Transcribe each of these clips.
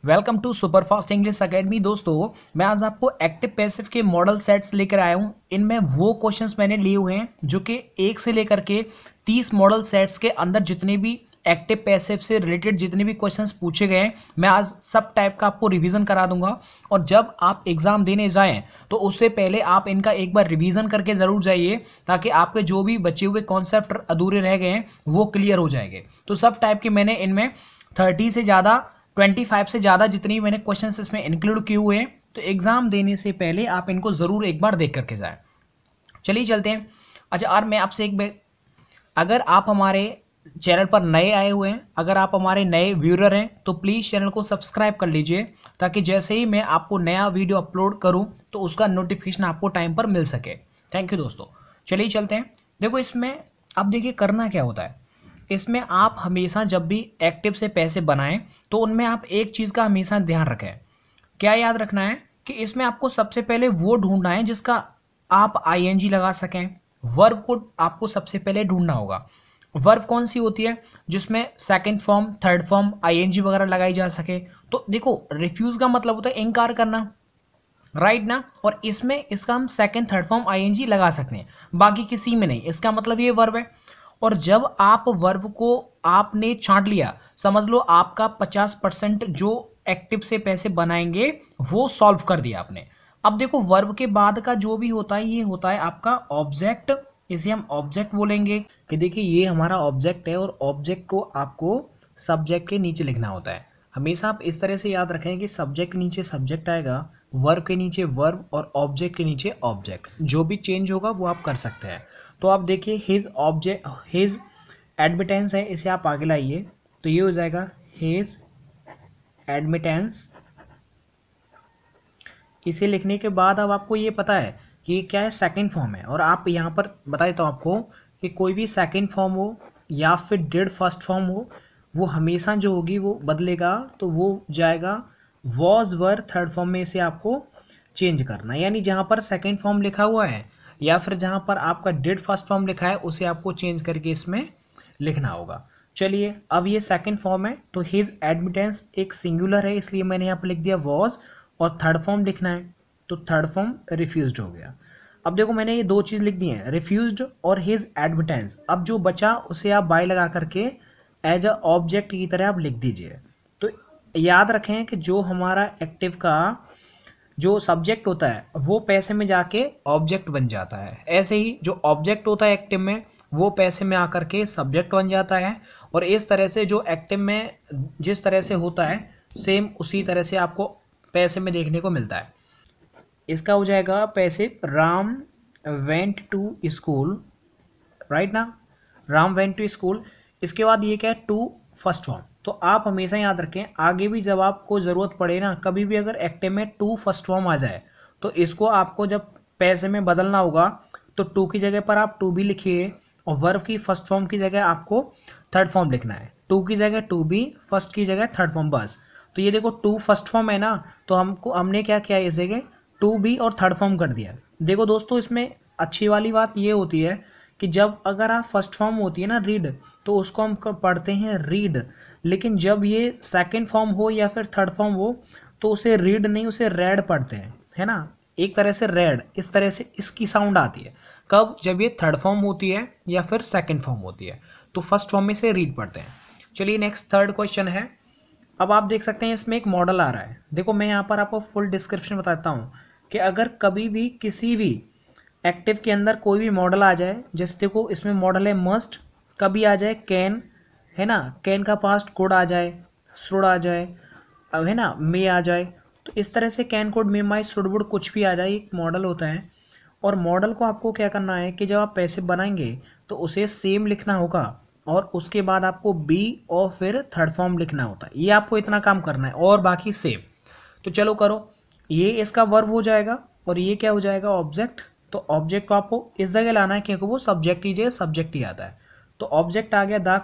Welcome to super fast English academy. दोस्तों, मैं आज आपको एक्टिव पैसिव के मॉडल सेट्स लेकर आया हूं। इनमें वो क्वेश्चंस मैंने लिए हुए हैं जो कि 1 से लेकर के 30 मॉडल सेट्स के अंदर जितने भी एक्टिव पैसिव से रिलेटेड जितने भी क्वेश्चंस पूछे गए हैं, मैं आज सब टाइप का आपको रिवीजन करा दूंगा। और जब आप एग्जाम देने जाएं तो उससे पहले आप इनका एक बार रिवीजन करके ज़रूर जाइए, ताकि आपके जो भी बचे हुए कॉन्सेप्ट अधूरे रह गए हैं वो क्लियर हो जाएंगे। तो सब टाइप के मैंने इनमें 30 से ज़्यादा 25 से ज़्यादा जितनी मैंने क्वेश्चंस इसमें इंक्लूड किए हुए हैं, तो एग्ज़ाम देने से पहले आप इनको ज़रूर एक बार देख करके जाएं। चलिए चलते हैं। अच्छा, और मैं आपसे अगर आप हमारे चैनल पर नए आए हुए हैं, अगर आप हमारे नए व्यूअर हैं, तो प्लीज़ चैनल को सब्सक्राइब कर लीजिए, ताकि जैसे ही मैं आपको नया वीडियो अपलोड करूं तो उसका नोटिफिकेशन आपको टाइम पर मिल सके। थैंक यू दोस्तों। चलिए चलते हैं। देखो, इसमें अब देखिए करना क्या होता है। इसमें आप हमेशा जब भी एक्टिव से पैसे बनाएं तो उनमें आप एक चीज़ का हमेशा ध्यान रखें। क्या याद रखना है कि इसमें आपको सबसे पहले वो ढूंढना है जिसका आप आईएनजी लगा सकें। वर्ब को आपको सबसे पहले ढूंढना होगा। वर्ब कौन सी होती है जिसमें second form, third form, ING वगैरह लगाई जा सके। तो देखो, रिफ्यूज का मतलब होता है इनकार करना, राइट ना। और इसमें इसका हम सेकंड थर्ड फॉर्म आईएनजी लगा सकते हैं, बाकी किसी में नहीं। इसका मतलब ये वर्ब है। और जब आप वर्ब को आपने छांट लिया, समझ लो आपका 50% जो एक्टिव से पैसे बनाएंगे वो सॉल्व कर दिया आपने। अब देखो, वर्ब के बाद का जो भी होता है ये होता है आपका ऑब्जेक्ट। इसे हम ऑब्जेक्ट बोलेंगे कि देखिए ये हमारा ऑब्जेक्ट है, और ऑब्जेक्ट को आपको सब्जेक्ट के नीचे लिखना होता है। हमेशा आप इस तरह से याद रखें कि सब्जेक्ट के नीचे सब्जेक्ट आएगा, वर्ब के नीचे वर्ब, और ऑब्जेक्ट के नीचे ऑब्जेक्ट। जो भी चेंज होगा वो आप कर सकते हैं। तो आप देखिए हिज एडमिटेंस है, इसे आप आगे लाइए तो ये हो जाएगा हिज एडमिटेंस। इसे लिखने के बाद अब आपको ये पता है कि क्या है, सेकंड फॉर्म है। और आप यहाँ पर बता देता हूँ आपको कि कोई भी सेकंड फॉर्म हो या फिर डिड फर्स्ट फॉर्म हो, वो हमेशा जो होगी वो बदलेगा, तो वो जाएगा वॉज वर थर्ड फॉर्म में। इसे आपको चेंज करना है, यानी जहाँ पर सेकंड फॉर्म लिखा हुआ है या फिर जहाँ पर आपका डिड फर्स्ट फॉर्म लिखा है उसे आपको चेंज करके इसमें लिखना होगा। चलिए, अब ये सेकंड फॉर्म है तो हिज एडमिटेंस एक सिंगुलर है, इसलिए मैंने यहाँ पर लिख दिया वॉज। और थर्ड फॉर्म लिखना है तो थर्ड फॉर्म रिफ्यूज्ड हो गया। अब देखो, मैंने ये दो चीज़ लिख दी हैं, रिफ्यूज्ड और हिज एडमिटेंस। अब जो बचा उसे आप बाय लगा करके एज अ ऑब्जेक्ट की तरह आप लिख दीजिए। तो याद रखें कि जो हमारा एक्टिव का जो सब्जेक्ट होता है वो पैसे में जाके ऑब्जेक्ट बन जाता है। ऐसे ही जो ऑब्जेक्ट होता है एक्टिव में वो पैसे में आकर के सब्जेक्ट बन जाता है। और इस तरह से जो एक्टिव में जिस तरह से होता है सेम उसी तरह से आपको पैसे में देखने को मिलता है। इसका हो जाएगा passive, Ram went to school, right ना। Ram went to school. इसके बाद ये क्या है, टू फर्स्ट फॉर्म। तो आप हमेशा याद रखें, आगे भी जब आपको ज़रूरत पड़े ना, कभी भी अगर एक्टिव में टू फर्स्ट फॉर्म आ जाए तो इसको आपको जब पैसे में बदलना होगा तो टू की जगह पर आप टू भी लिखिए, और वर्ब की फर्स्ट फॉर्म की जगह आपको थर्ड फॉर्म लिखना है। टू की जगह टू बी, फर्स्ट की जगह थर्ड फॉर्म, बस। तो ये देखो, टू फर्स्ट फॉर्म है ना, तो हमने क्या किया, इस जगह टू बी और थर्ड फॉर्म कर दिया। देखो दोस्तों, इसमें अच्छी वाली बात ये होती है कि जब अगर आप फर्स्ट फॉर्म होती है ना रीड, तो उसको हम पढ़ते हैं रीड। लेकिन जब ये सेकंड फॉर्म हो या फिर थर्ड फॉर्म हो तो उसे रीड नहीं, उसे रेड पढ़ते हैं, है ना। एक तरह से रेड, इस तरह से इसकी साउंड आती है। कब, जब ये थर्ड फॉर्म होती है या फिर सेकंड फॉर्म होती है। तो फर्स्ट फॉर्म में से रीड पढ़ते हैं। चलिए नेक्स्ट थर्ड क्वेश्चन है। अब आप देख सकते हैं इसमें एक मॉडल आ रहा है। देखो, मैं यहाँ पर आपको फुल डिस्क्रिप्शन बताता हूँ कि अगर कभी भी किसी भी एक्टिव के अंदर कोई भी मॉडल आ जाए, जैसे देखो इसमें मॉडल है मस्ट, कभी आ जाए कैन, है ना, कैन का पास्ट कुड आ जाए, शुड आ जाए, अब है ना मे आ जाए। तो इस तरह से can, could, may, my, should, would कुछ भी आ जाए, एक मॉडल होता है। और मॉडल को आपको क्या करना है कि जब आप पैसे बनाएंगे तो उसे सेम लिखना होगा, और उसके बाद आपको बी और फिर थर्ड फॉर्म लिखना होता है। ये आपको इतना काम करना है और बाकी सेम। तो चलो करो, ये इसका वर्ब हो जाएगा और ये क्या हो जाएगा, ऑब्जेक्ट। तो ऑब्जेक्ट को आपको इस जगह लाना है क्योंकि वो सब्जेक्ट ही सब्जेक्ट ही आता है। तो ऑब्जेक्ट आ गया द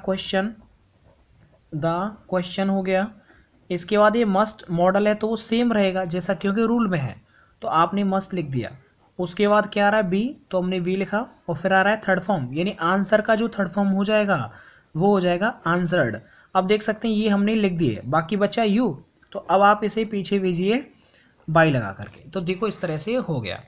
क्वेश्चन हो गया। इसके बाद ये मस्ट मॉडल है तो वो सेम रहेगा जैसा, क्योंकि रूल में है तो आपने मस्ट लिख दिया। उसके बाद क्या आ रहा है, बी, तो हमने बी लिखा। और फिर आ रहा है थर्ड फॉर्म, यानी आंसर का जो थर्ड फॉर्म हो जाएगा वो हो जाएगा आंसर्ड। अब देख सकते हैं ये हमने लिख दिए, बाकी बचा यू। तो अब आप इसे पीछे भेजिए बाई लगा करके, तो देखो इस तरह से हो गया।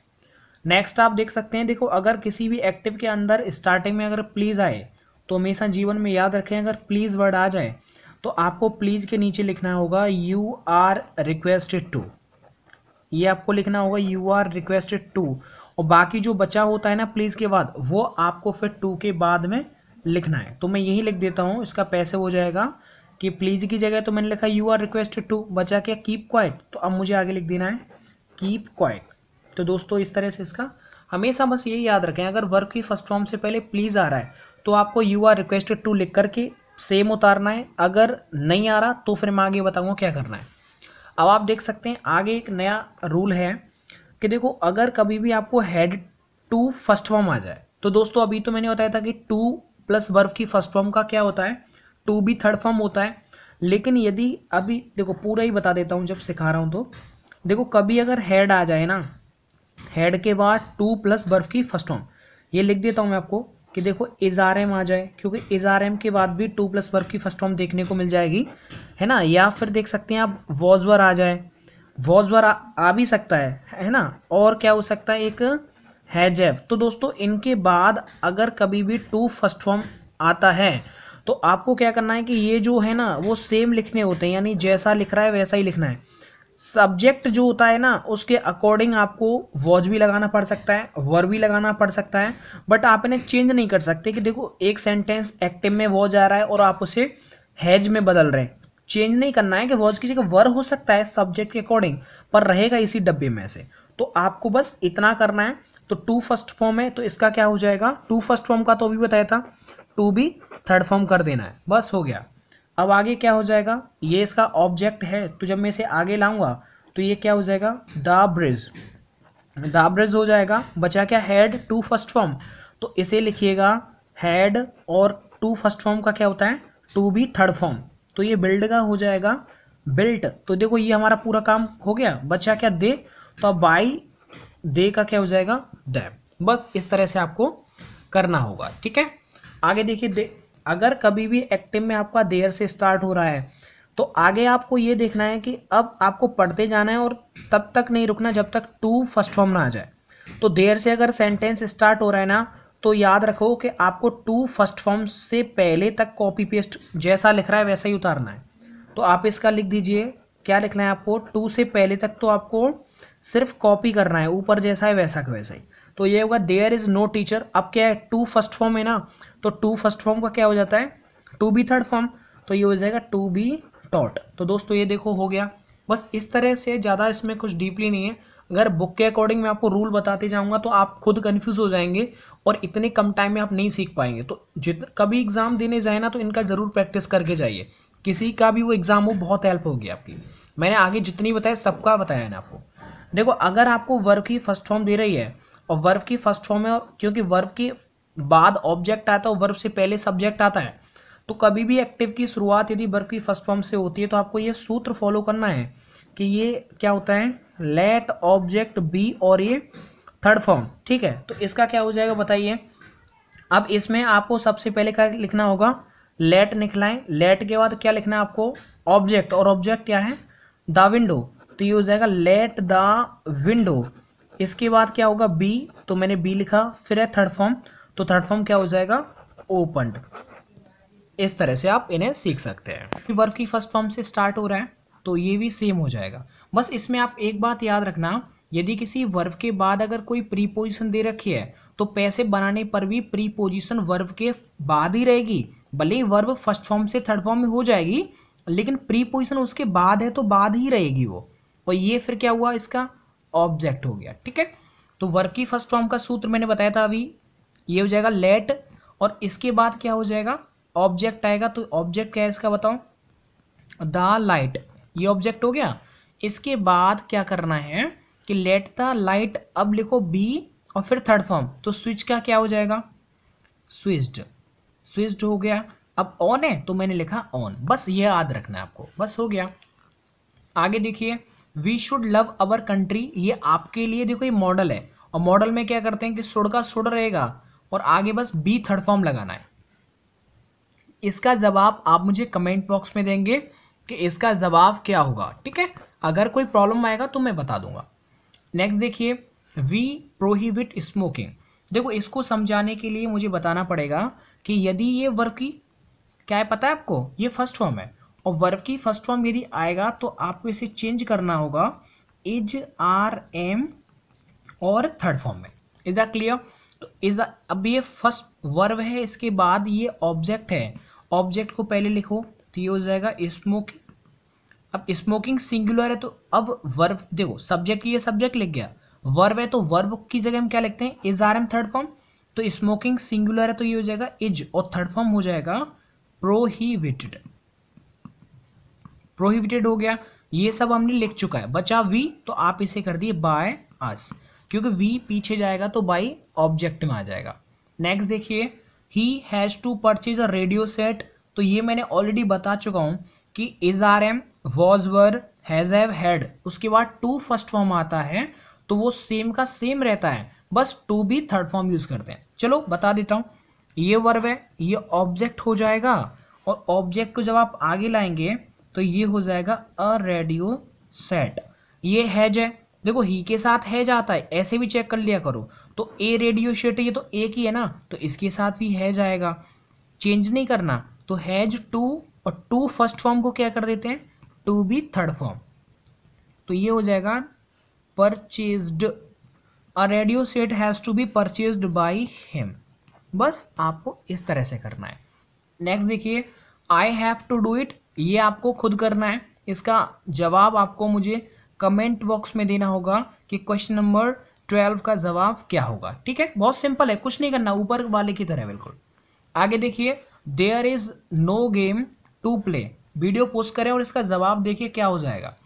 नेक्स्ट आप देख सकते हैं, देखो अगर किसी भी एक्टिव के अंदर स्टार्टिंग में अगर प्लीज़ आए तो हमेशा जीवन में याद रखें, अगर प्लीज़ वर्ड आ जाए तो आपको प्लीज़ के नीचे लिखना होगा यू आर रिक्वेस्टेड टू, ये आपको लिखना होगा यू आर रिक्वेस्टेड टू, और बाकी जो बचा होता है ना प्लीज़ के बाद वो आपको फिर टू के बाद में लिखना है। तो मैं यही लिख देता हूँ, इसका पैसे हो जाएगा कि प्लीज़ की जगह तो मैंने लिखा यू आर रिक्वेस्टेड टू, बचा क्या कीप क्वाइट, तो अब मुझे आगे लिख देना है कीप क्वाइट। तो दोस्तों इस तरह से इसका हमेशा बस यही याद रखें, अगर वर्ब की फर्स्ट फॉर्म से पहले प्लीज़ आ रहा है तो आपको यू आर रिक्वेस्टेड टू लिख करके सेम उतारना है, अगर नहीं आ रहा तो फिर मैं आगे बताऊँगा क्या करना है। अब आप देख सकते हैं आगे एक नया रूल है कि देखो अगर कभी भी आपको हेड टू फर्स्ट फॉर्म आ जाए, तो दोस्तों अभी तो मैंने बताया था कि टू प्लस वर्ब की फर्स्ट फॉर्म का क्या होता है, टू भी थर्ड फॉर्म होता है। लेकिन यदि अभी देखो पूरा ही बता देता हूँ जब सिखा रहा हूँ, तो देखो कभी अगर हेड आ जाए ना, हेड के बाद टू प्लस वर्ब की फर्स्ट फॉर्म, ये लिख देता हूँ मैं आपको कि देखो इज़ारएम आ जाए, क्योंकि इज़ारएम के बाद भी टू प्लस वर्ब की फर्स्ट फॉर्म देखने को मिल जाएगी, है ना। या फिर देख सकते हैं आप वॉजवर आ जाए, वॉजवर आ भी सकता है ना। और क्या हो सकता है, एक हैजेव। तो दोस्तों इनके बाद अगर कभी भी टू फर्स्ट फॉर्म आता है तो आपको क्या करना है कि ये जो है ना वो सेम लिखने होते हैं, यानी जैसा लिख रहा है वैसा ही लिखना है। सब्जेक्ट जो होता है ना उसके अकॉर्डिंग आपको वॉज भी लगाना पड़ सकता है, वर्ब भी लगाना पड़ सकता है, बट आप इन्हें चेंज नहीं कर सकते कि देखो एक सेंटेंस एक्टिव में वॉज आ रहा है और आप उसे हैज में बदल रहे हैं। चेंज नहीं करना है कि वॉज की जगह वर्ब हो सकता है सब्जेक्ट के अकॉर्डिंग, पर रहेगा इसी डब्बे में से। तो आपको बस इतना करना है। तो टू फर्स्ट फॉर्म है तो इसका क्या हो जाएगा, टू फर्स्ट फॉर्म का तो अभी बताया था, टू भी थर्ड फॉर्म कर देना है, बस हो गया। अब आगे क्या हो जाएगा, ये इसका ऑब्जेक्ट है, तो जब मैं इसे आगे लाऊंगा तो ये क्या हो जाएगा, द ब्रिज, द ब्रिज हो जाएगा। बचा क्या, हेड टू फर्स्ट फॉर्म, तो इसे लिखिएगा हेड, और टू फर्स्ट फॉर्म का क्या होता है, टू भी थर्ड फॉर्म, तो ये बिल्ड का हो जाएगा बिल्ट। तो देखो ये हमारा पूरा काम हो गया। बचा क्या, दे, तो अब बाई दे का क्या हो जाएगा, दैम। बस इस तरह से आपको करना होगा, ठीक है। आगे देखिए, अगर कभी भी एक्टिव में आपका देर से स्टार्ट हो रहा है तो आगे आपको ये देखना है कि अब आपको पढ़ते जाना है और तब तक नहीं रुकना जब तक टू फर्स्ट फॉर्म ना आ जाए। तो देर से अगर सेंटेंस स्टार्ट हो रहा है ना तो याद रखो कि आपको टू फर्स्ट फॉर्म से पहले तक कॉपी पेस्ट जैसा लिख रहा है वैसा ही उतारना है। तो आप इसका लिख दीजिए, क्या लिखना है आपको, टू से पहले तक तो आपको सिर्फ कॉपी करना है, ऊपर जैसा है वैसा का वैसा ही। तो ये होगा देयर इज नो टीचर। अब क्या है, टू फर्स्ट फॉर्म है ना, तो टू फर्स्ट फॉर्म का क्या हो जाता है, टू बी थर्ड फॉर्म, तो ये हो जाएगा टू बी टॉट। तो दोस्तों ये देखो हो गया। बस इस तरह से, ज़्यादा इसमें कुछ डीपली नहीं है। अगर बुक के अकॉर्डिंग मैं आपको रूल बताते जाऊंगा तो आप खुद कंफ्यूज हो जाएंगे और इतने कम टाइम में आप नहीं सीख पाएंगे। तो कभी एग्जाम देने जाए ना तो इनका ज़रूर प्रैक्टिस करके जाइए, किसी का भी वो एग्जाम हो, बहुत हेल्प होगी आपकी। मैंने आगे जितनी बताया सबका बताया है ना आपको। देखो अगर आपको वर्ब की फर्स्ट फॉर्म दे रही है और वर्ब की फर्स्ट फॉर्म है, और क्योंकि वर्ब के बाद ऑब्जेक्ट आता है और वर्ब से पहले सब्जेक्ट आता है, तो कभी भी एक्टिव की शुरुआत यदि वर्ब की फर्स्ट फॉर्म से होती है तो आपको ये सूत्र फॉलो करना है कि ये क्या होता है, लेट ऑब्जेक्ट बी, और ये थर्ड फॉर्म, ठीक है। तो इसका क्या हो जाएगा बताइए। अब इसमें आपको सबसे पहले क्या लिखना होगा, लेट निकलाएं, लेट के बाद क्या लिखना है आपको, ऑब्जेक्ट, और ऑब्जेक्ट क्या है, द विंडो, तो ये हो जाएगा लेट द विंडो। इसके बाद क्या होगा, बी, तो मैंने बी लिखा, फिर है थर्ड फॉर्म, तो थर्ड फॉर्म क्या हो जाएगा, ओपन्ड। इस तरह से आप इन्हें सीख सकते हैं। वर्ब की फर्स्ट फॉर्म से स्टार्ट हो रहा है तो ये भी सेम हो जाएगा। बस इसमें आप एक बात याद रखना, यदि किसी वर्ब के बाद अगर कोई प्रीपोजिशन दे रखी है तो पैसे बनाने पर भी प्रीपोजिशन वर्ब के बाद ही रहेगी। भले ही वर्ब फर्स्ट फॉर्म से थर्ड फॉर्म में हो जाएगी लेकिन प्रीपोजिशन उसके बाद है तो बाद ही रहेगी वो, और ये फिर क्या हुआ, इसका ऑब्जेक्ट हो गया, ठीक है। तो वर्ब की फर्स्ट फॉर्म का सूत्र मैंने बताया था अभी, ये हो जाएगा लेट, और इसके बाद क्या हो जाएगा, ऑब्जेक्ट आएगा। तो ऑब्जेक्ट क्या है इसका बताओ, द लाइट, ये ऑब्जेक्ट हो गया। इसके बाद क्या करना है कि लेट द लाइट, अब लिखो बी और फिर थर्ड फॉर्म, तो स्विच का क्या हो जाएगा, स्विच्ड, स्विच्ड हो गया। अब ऑन है तो मैंने लिखा ऑन, बस ये याद रखना है आपको, बस हो गया। आगे देखिए, we should love our country, ये आपके लिए देखो ये मॉडल है, और मॉडल में क्या करते हैं कि शुड का शुड रहेगा और आगे बस बी थर्ड फॉर्म लगाना है। इसका जवाब आप मुझे कमेंट बॉक्स में देंगे कि इसका जवाब क्या होगा। ठीक है, अगर कोई प्रॉब्लम आएगा तो मैं बता दूंगा। नेक्स्ट देखिए, वी प्रोहिबिट स्मोकिंग। देखो इसको समझाने के लिए मुझे बताना पड़ेगा कि यदि ये वर्ब की क्या है पता है आपको, ये फर्स्ट फॉर्म है और वर्ब की फर्स्ट फॉर्म यदि आएगा तो आपको इसे चेंज करना होगा इज, आर, एम और थर्ड फॉर्म में। Is that clear? तो इज, अब ये फर्स्ट वर्ब है, इसके बाद ये ऑब्जेक्ट है, ऑब्जेक्ट को पहले लिखो तो ये हो जाएगा स्मोकिंग। अब स्मोकिंग सिंगुलर है तो अब वर्ब देखो, सब्जेक्ट ये सब्जेक्ट लिख गया, वर्ब है तो वर्ब की जगह हम क्या लिखते हैं, is, are, am third form. तो स्मोकिंग सिंगुलर है तो ये हो जाएगा इज और थर्ड फॉर्म हो जाएगा प्रोहिबिटेड। प्रोहिबिटेड हो गया, ये सब हमने लिख चुका है। बचा वी, तो आप इसे कर दिए बाय अस, क्योंकि वी पीछे जाएगा तो बाय ऑब्जेक्ट में आ जाएगा। नेक्स्ट देखिए, he has to purchase a radio set. तो ये मैंने ऑलरेडी बता चुका हूं कि is, are, am, was, were, has, have, had, उसके बाद टू फर्स्ट फॉर्म आता है तो वो सेम का सेम रहता है, बस टू भी थर्ड फॉर्म यूज करते हैं। चलो बता देता हूं, ये वर्ब है, ये ऑब्जेक्ट हो जाएगा और ऑब्जेक्ट को जब आप आगे लाएंगे तो ये हो जाएगा अ रेडियो सेट। ये हैज है, देखो ही के साथ हैज आता है, ऐसे भी चेक कर लिया करो। तो ए रेडियो सेट, ये तो एक ही है ना, तो इसके साथ भी हैज आएगा, चेंज नहीं करना। तो हैज टू और टू फर्स्ट फॉर्म को क्या कर देते हैं, टू बी थर्ड फॉर्म। तो ये हो जाएगा purchased, a radio set has to be purchased by him. बस आपको इस तरह से करना है। नेक्स्ट देखिए, I have to do it, ये आपको खुद करना है। इसका जवाब आपको मुझे कमेंट बॉक्स में देना होगा कि क्वेश्चन नंबर 12 का जवाब क्या होगा। ठीक है, बहुत सिंपल है, कुछ नहीं करना, ऊपर वाले की तरह बिल्कुल। आगे देखिए, there is no game to play, video post करें और इसका जवाब देखिए क्या हो जाएगा।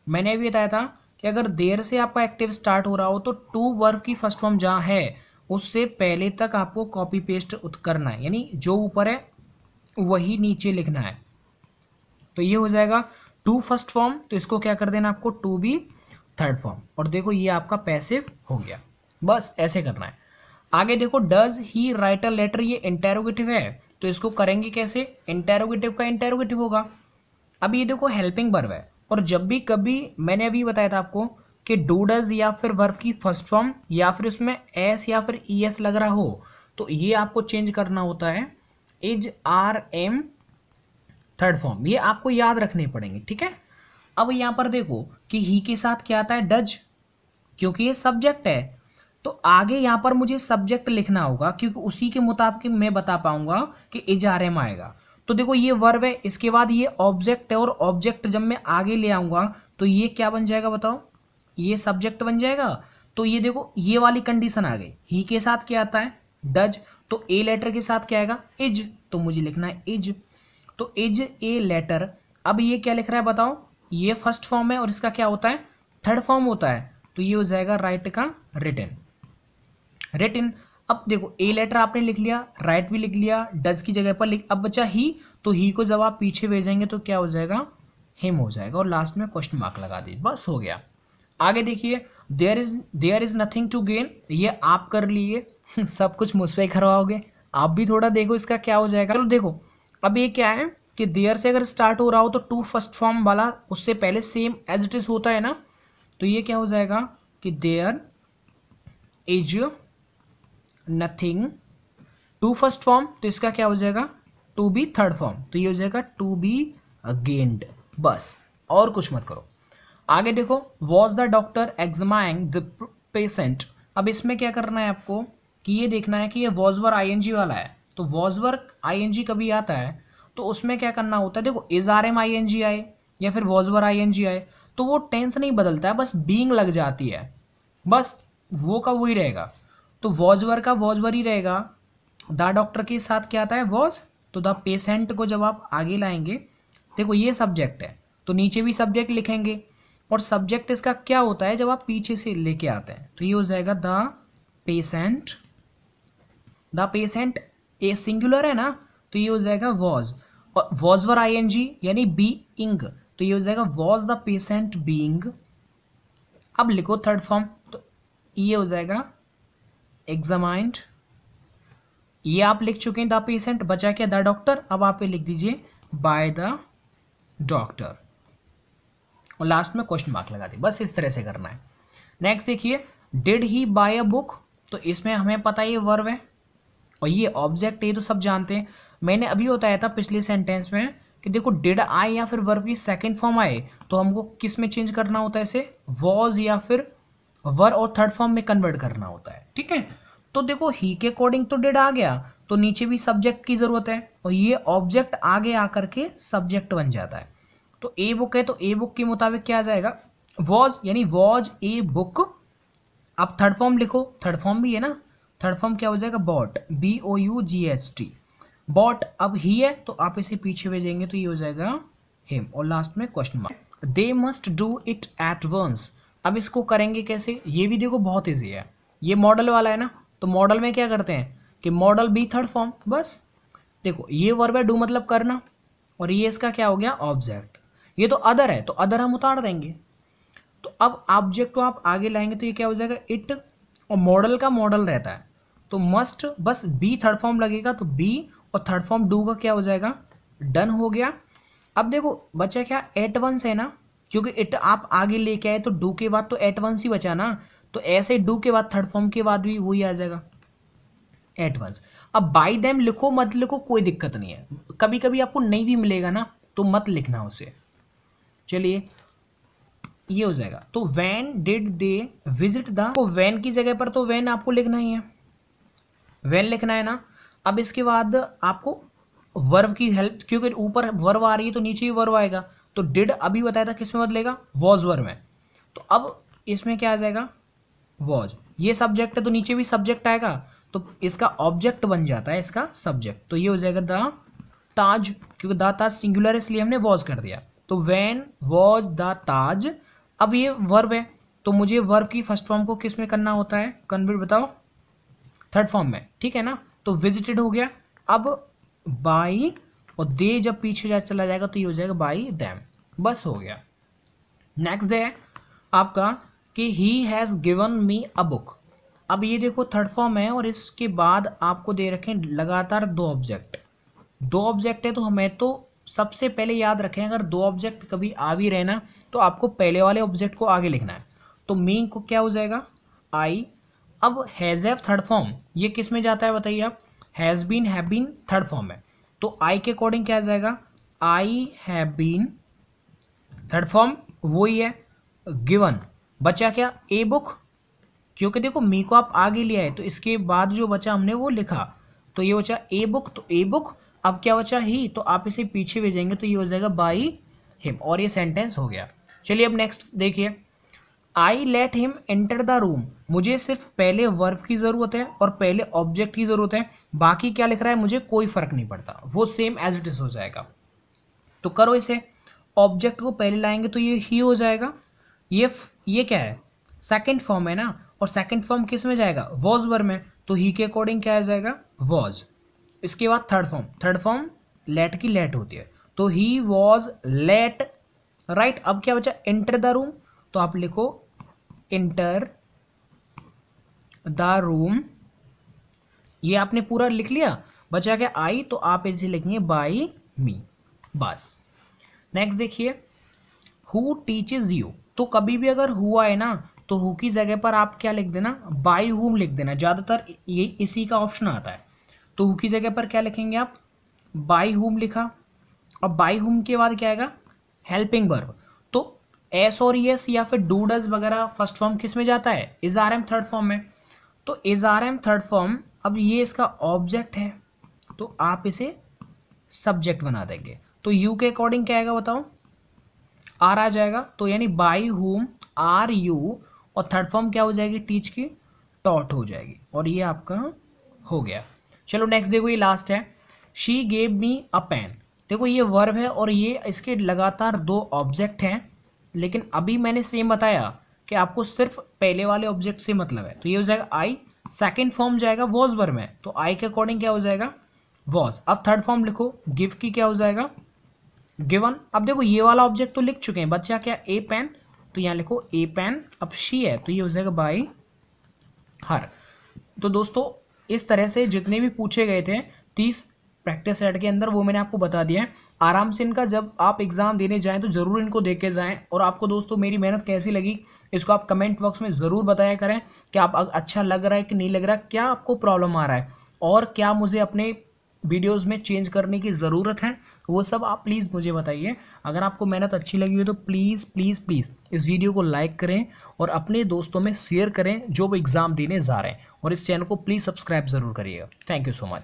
मैंने भी बताया था कि अगर देर से आपका एक्टिव स्टार्ट हो रहा हो तो टू वर्ब की फर्स्ट फॉर्म जहाँ है उससे पहले तक आपको कॉपी पेस्ट करना है, यानी जो ऊपर है वही नीचे लिखना है। तो ये हो जाएगा टू फर्स्ट फॉर्म, तो इसको क्या कर देना आपको, टू बी थर्ड फॉर्म। और देखो ये आपका पैसिव हो गया, बस ऐसे करना है। आगे देखो, does he write a letter, ये इंटेरोगेटिव है तो इसको करेंगे कैसे, इंटेरोगेटिव का इंटेरोगेटिव होगा। अब ये देखो हेल्पिंग वर्ब है, और जब भी कभी मैंने अभी बताया था आपको कि डू डज या फिर वर्ब की फर्स्ट फॉर्म या फिर उसमें एस या फिर ई एस लग रहा हो तो ये आपको चेंज करना होता है is, are, am third form, ये आपको याद रखने पड़ेंगे। ठीक है, अब यहाँ पर देखो कि ही के साथ क्या आता है, डज, क्योंकि ये सब्जेक्ट है तो आगे यहाँ पर मुझे सब्जेक्ट लिखना होगा, क्योंकि उसी के मुताबिक मैं बता पाऊंगा कि इज, आर, एम आएगा। तो देखो ये वर्ब है, इसके बाद ये ऑब्जेक्ट है, और ऑब्जेक्ट जब मैं आगे ले आऊंगा तो ये क्या बन जाएगा बताओ, ये सब्जेक्ट बन जाएगा। तो ये देखो ये वाली कंडीशन आ गई, ही के साथ क्या आता है, डज, तो ए लेटर के साथ क्या आएगा, इज, तो मुझे लिखना है इज। तो इज ए लेटर, अब ये क्या लिख रहा है बताओ, ये फर्स्ट फॉर्म है और इसका क्या होता है, थर्ड फॉर्म होता है, तो ये हो जाएगा राइट का रिटन, रिटन। अब देखो ए लेटर आपने लिख लिया, राइट भी लिख लिया, डज की जगह पर लिख, अब बचा ही, तो ही को जब आप पीछे भेजेंगे तो क्या हो जाएगा, हिम हो जाएगा, और लास्ट में क्वेश्चन मार्क लगा दीजिए, बस हो गया। आगे देखिए, there is nothing to gain, ये आप कर लिए सब कुछ मुझ पे करवाओगे, आप भी थोड़ा देखो इसका क्या हो जाएगा। चलो देखो, अब ये क्या है कि देयर से अगर स्टार्ट हो रहा हो तो टू फर्स्ट फॉर्म वाला उससे पहले सेम एज इट इज होता है ना, तो ये क्या हो जाएगा कि there is nothing, to first form, तो इसका क्या हो जाएगा, टू बी थर्ड फॉर्म, तो ये हो जाएगा टू बी गेन्ड, बस और कुछ मत करो। आगे देखो, was the doctor examining the patient, अब इसमें क्या करना है आपको कि ये देखना है कि ये वॉज वर आईएनजी वाला है, तो वॉज वर आईएनजी कभी आता है तो उसमें क्या करना होता है, देखो इज, आर, एम आईएनजी आए या फिर वॉज वर आईएनजी आए तो वो टेंस नहीं बदलता है, बस बीइंग लग जाती है, बस वो का वही रहेगा। तो वॉज वर का वॉज वर ही रहेगा, द डॉक्टर के साथ क्या आता है, वॉज, तो द पेशेंट को जब आप आगे लाएंगे, देखो ये सब्जेक्ट है तो नीचे भी सब्जेक्ट लिखेंगे, और सब्जेक्ट इसका क्या होता है जब आप पीछे से लेके आते हैं, तो ये हो जाएगा the patient, the patient a singular है ना, तो ये हो जाएगा वॉज, और वॉज वर आईएनजी यानी बीइंग, तो ये हो जाएगा वॉज द पेशेंट बीइंग। अब लिखो थर्ड फॉर्म, तो ये हो जाएगा एग्जामाइंड, ये आप लिख चुके हैं द पेशेंट, बचा क्या द डॉक्टर, अब आप लिख दीजिए बाय द डॉक्टर, और लास्ट में क्वेश्चन मार्क लगा दी। बस इस तरह से करना है। नेक्स्ट देखिए, did he buy a book, तो इसमें हमें पता है ये वर्ब है और ये ऑब्जेक्ट है, तो सब जानते हैं। मैंने अभी बताया था पिछले सेंटेंस में कि देखो डिड आए या फिर वर्ब की सेकंड फॉर्म आए तो हमको किस में चेंज करना होता है, इसे वॉज या फिर वर और थर्ड फॉर्म में कन्वर्ट करना होता है। ठीक है, तो देखो ही के अकॉर्डिंग तो डिड आ गया, तो नीचे भी सब्जेक्ट की जरूरत है और ये ऑब्जेक्ट आगे आकर के सब्जेक्ट बन जाता है। तो ए बुक है तो ए बुक के मुताबिक क्या आ जाएगा, वॉज, यानी वॉज ए बुक। अब थर्ड फॉर्म लिखो, थर्ड फॉर्म भी है ना, थर्ड फॉर्म क्या हो जाएगा, बॉट, BOUGHT, बॉट। अब ही है तो आप इसे पीछे भेजेंगे तो ये हो जाएगा हिम, और लास्ट में question mark. They must do it at once, अब इसको करेंगे कैसे, ये भी देखो बहुत ईजी है। ये मॉडल वाला है ना, तो मॉडल में क्या करते हैं कि मॉडल बी थर्ड फॉर्म, बस देखो ये वर्ब है डू मतलब करना, और ये इसका क्या हो गया ऑब्जेक्ट। ये तो अदर है तो अदर हम उतार देंगे, तो अब ऑब्जेक्ट को आप आगे लाएंगे तो ये क्या हो जाएगा इट, और मॉडल का मॉडल रहता है तो मस्ट, बस बी थर्ड फॉर्म लगेगा तो बी, और थर्ड फॉर्म डू का क्या हो जाएगा डन हो गया। अब देखो बचा क्या एट वंस है ना, क्योंकि इट आप आगे लेके आए तो डू के बाद तो एट वंस ही बचा ना, तो ऐसे डू के बाद थर्ड फॉर्म के बाद भी वही आ जाएगा एट वंस। अब बाई देम लिखो मत लिखो कोई दिक्कत नहीं है, कभी कभी आपको नहीं भी मिलेगा ना तो मत लिखना उसे। चलिए ये हो जाएगा, तो when did they visit the, तो वैन की जगह पर तो वैन आपको लिखना ही है, वैन लिखना है ना। अब इसके बाद आपको वर्ब की हेल्प, क्योंकि ऊपर वर्ब आ रही है तो नीचे ही वर्ब आएगा, तो डिड अभी बताया था किस में बदलेगा वॉज वर्ब में, तो अब इसमें क्या आ जाएगा वॉज, ये सब्जेक्ट है तो नीचे भी सब्जेक्ट आएगा तो इसका ऑब्जेक्ट बन जाता है इसका सब्जेक्ट, तो ये हो जाएगा द ताज, क्योंकि द ताज सिंगुलर है इसलिए हमने वॉज कर दिया, तो वैन वॉज द ताज। अब ये वर्ब है तो मुझे वर्ब की फर्स्ट फॉर्म को किस में करना होता है कन्वर्ट, बताओ थर्ड फॉर्म में, ठीक है ना। तो विजिटेड हो गया, अब बाई और दे जब पीछे चला जाएगा तो ये हो जाएगा बाई दैम, बस हो गया। नेक्स्ट है आपका कि he has given me a book. अब ये देखो थर्ड फॉर्म है और इसके बाद आपको दे रखे लगातार दो ऑब्जेक्ट, दो ऑब्जेक्ट है तो हमें तो सबसे पहले याद रखें अगर दो ऑब्जेक्ट कभी आ भी रहे ना तो आपको पहले वाले ऑब्जेक्ट को आगे लिखना है, तो मी को क्या हो जाएगा आई। अब हैज़ हैव थर्ड फॉर्म ये किस में जाता है बताइए आप, has been have been third form है तो आई के अकॉर्डिंग क्या आ जाएगा I have been, third form वही है गिवन, बचा क्या ए बुक, क्योंकि देखो मी को आप आगे लिया है तो इसके बाद जो बचा हमने वो लिखा, तो ये बचा ए बुक, तो ए बुक। अब क्या बचा ही, तो आप इसे पीछे भेजेंगे तो ये हो जाएगा बाई हिम, और ये सेंटेंस हो गया। चलिए अब नेक्स्ट देखिए, I let him enter the room, मुझे सिर्फ पहले वर्ब की जरूरत है और पहले ऑब्जेक्ट की जरूरत है, बाकी क्या लिख रहा है मुझे कोई फर्क नहीं पड़ता, वो सेम एज इट इज हो जाएगा। तो करो इसे, ऑब्जेक्ट को पहले लाएंगे तो ये ही हो जाएगा, ये क्या है सेकंड फॉर्म है ना, और सेकंड फॉर्म किस में जाएगा वॉज वर्ब में, तो ही के अकॉर्डिंग क्या आ जाएगा वॉज। इसके बाद थर्ड फॉर्म लेट की लेट होती है तो ही वॉज लेट राइट। अब क्या बचा एंटर द रूम, तो आप लिखो एंटर द रूम, ये आपने पूरा लिख लिया, बचा क्या आई, तो आप इसे लिखेंगे बाई मी, बस। नेक्स्ट देखिए, हु टीचेज यू, तो कभी भी अगर हु आए ना तो हु की जगह पर आप क्या लिख देना बाई हुम लिख देना, ज़्यादातर ये इसी का ऑप्शन आता है, तो हु की जगह पर क्या लिखेंगे आप बाई हुम लिखा, और बाई हुम के बाद क्या आएगा हेल्पिंग वर्ब, तो एस और एस या फिर डू डज वगैरह फर्स्ट फॉर्म किस में जाता है is are am third form में, तो is are am third form. अब ये इसका ऑब्जेक्ट है तो आप इसे सब्जेक्ट बना देंगे, तो यू के अकॉर्डिंग क्या आएगा बताओ आर आ जाएगा, तो यानी बाई हुम आर यू, और थर्ड फॉर्म क्या हो जाएगी टीच की टॉट हो जाएगी, और ये आपका हो गया। चलो नेक्स्ट देखो ये लास्ट है, she gave me a pen, देखो ये वर्ब है और ये इसके लगातार दो ऑब्जेक्ट हैं, लेकिन अभी मैंने सेम बताया कि आपको सिर्फ पहले वाले ऑब्जेक्ट से मतलब है, तो ये हो जाएगा आई, सेकेंड फॉर्म जाएगा वॉज वर्ब में, तो आई के अकॉर्डिंग क्या हो जाएगा वॉज। अब थर्ड फॉर्म लिखो गिव की क्या हो जाएगा गिवन। अब देखो ये वाला ऑब्जेक्ट तो लिख चुके हैं, बच्चा क्या ए पेन, तो यहाँ लिखो ए पेन। अब शी है तो ये हो जाएगा बाई हर। तो दोस्तों इस तरह से जितने भी पूछे गए थे 30 प्रैक्टिस सेट के अंदर, वो मैंने आपको बता दिया है। आराम से इनका जब आप एग्ज़ाम देने जाएं तो ज़रूर इनको देख के जाएं। और आपको दोस्तों मेरी मेहनत कैसी लगी इसको आप कमेंट बॉक्स में ज़रूर बताया करें कि आप अच्छा लग रहा है कि नहीं लग रहा, क्या आपको प्रॉब्लम आ रहा है और क्या मुझे अपने वीडियोस में चेंज करने की ज़रूरत है, वो सब आप प्लीज़ मुझे बताइए। अगर आपको मेहनत अच्छी लगी हो तो प्लीज़ प्लीज़ प्लीज़ इस वीडियो को लाइक करें और अपने दोस्तों में शेयर करें जो वो एग्ज़ाम देने जा रहे हैं, और इस चैनल को प्लीज़ सब्सक्राइब ज़रूर करिएगा। Thank you so much.